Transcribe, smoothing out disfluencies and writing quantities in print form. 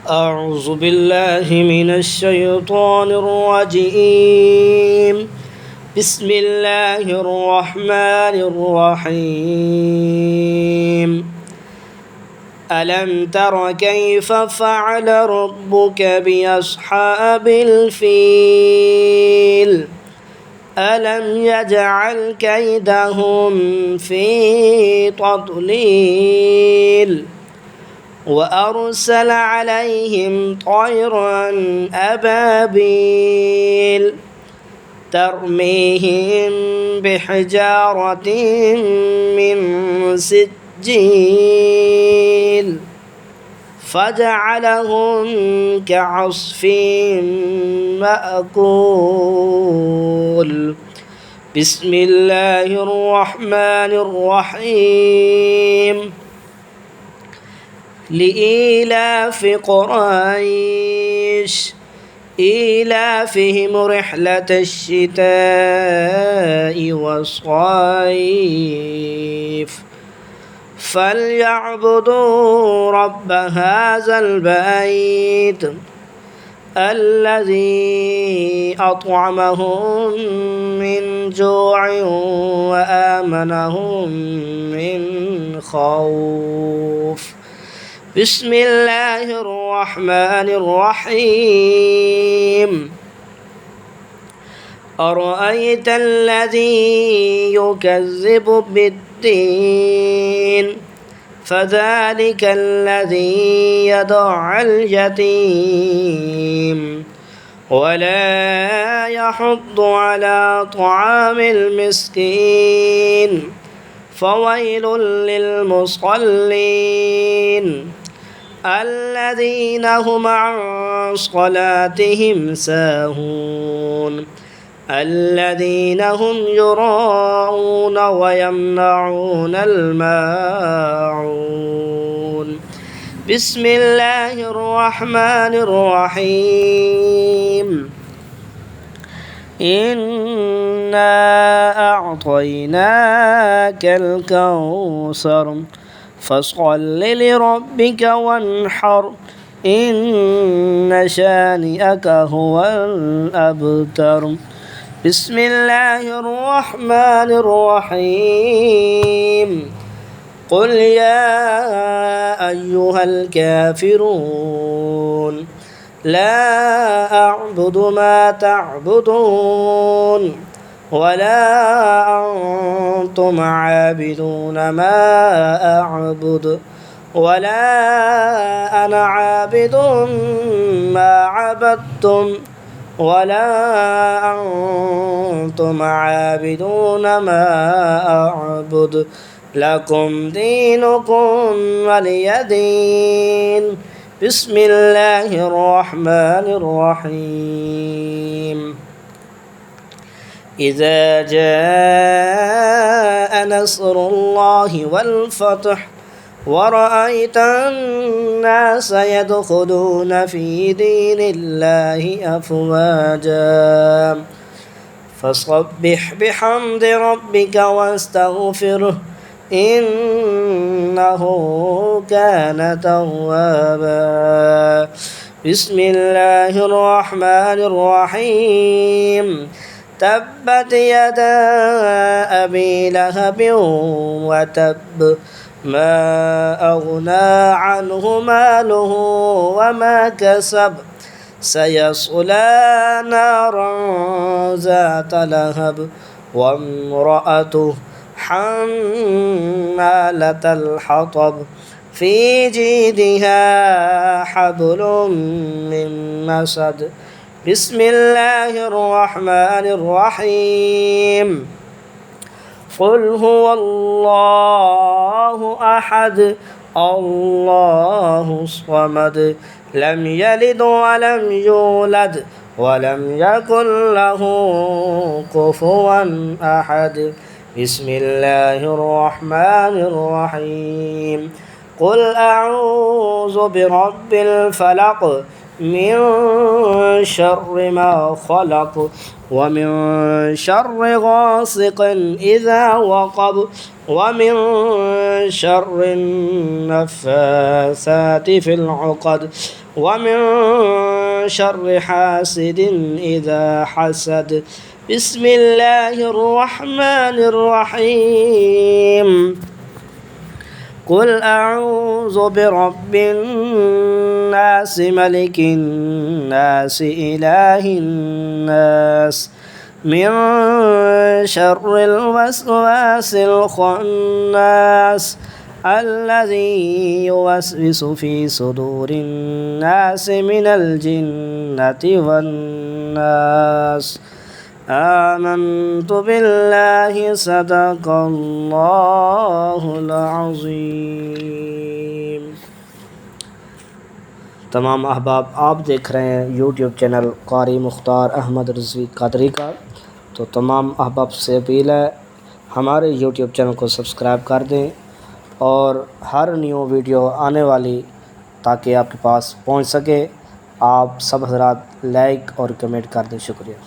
أعوذ بالله من الشيطان الرجيم. بسم الله الرحمن الرحيم. ألم تر كيف فعل ربك بأصحاب الفيل ألم يجعل كيدهم في تضليل وأرسل عليهم طيرا أبابيل ترميهم بحجارة من سجيل فجعلهم كعصف مأكول. بسم الله الرحمن الرحيم. لإيلاف قريش إيلافهم رحلة الشتاء والصيف فليعبدوا رب هذا البيت الذي أطعمهم من جوع وآمنهم من خوف. بسم الله الرحمن الرحيم. أرأيت الذي يكذب بالدين فذلك الذي يدع اليتيم ولا يحض على طعام المسكين فويل للمصلين الذين هم عن صلاتهم ساهون الذين هم يراءون ويمنعون الماعون. بسم الله الرحمن الرحيم. إنا أعطيناك الكوثر فصل لربك وانحر إن شانئك هو الأبتر. بسم الله الرحمن الرحيم. قل يا أيها الكافرون لا أعبد ما تعبدون ولا أنتم عابدون ما أعبد ولا أنا عابد ما عبدتم ولا أنتم عابدون ما أعبد لكم دينكم ولي دين. بسم الله الرحمن الرحيم. إذا جاء نصر الله والفتح ورأيت الناس يدخلون في دين الله أفواجا فسبح بحمد ربك واستغفره إنه كان توابا. بسم الله الرحمن الرحيم. تبت يدا أبي لهب وتب ما أغنى عنه ماله وما كسب سيصلى نارا ذات لهب وامرأته حمالة الحطب في جيدها حبل من مسد. بسم الله الرحمن الرحيم. قل هو الله أحد الله الصمد لم يلد ولم يولد ولم يكن له كفوا أحد. بسم الله الرحمن الرحيم. قل أعوذ برب الفلق من شر ما خلق ومن شر غاسق إذا وقب ومن شر النفاثات في العقد वमिन शर्रि हासिदिन इज़ा हसद। बिस्मिल्लाहिर्रहमानिर्रहीम। कुल अऊज़ु बिरब्बिन नास मलिकिन नास इलाहिन नास मिन शर्रिल वस्वासिल खन्नास अल्लज़ी युवस्विसु फ़ी सुदूरिन नास मिनल जिन्नति वन्नास। आमन्तु बिल्लाहि सदक़ल्लाहुल अज़ीम। तमाम अहबाब, आप देख रहे हैं यूट्यूब चैनल क़ारी मुख्तार अहमद रिज़वी क़ादरी का। तो तमाम अहबाब से अपील है हमारे यूट्यूब चैनल को सब्सक्राइब कर दें और हर न्यू वीडियो आने वाली ताकि आपके पास पहुंच सके, आप सब हज़रात लाइक और कमेंट कर दें। शुक्रिया।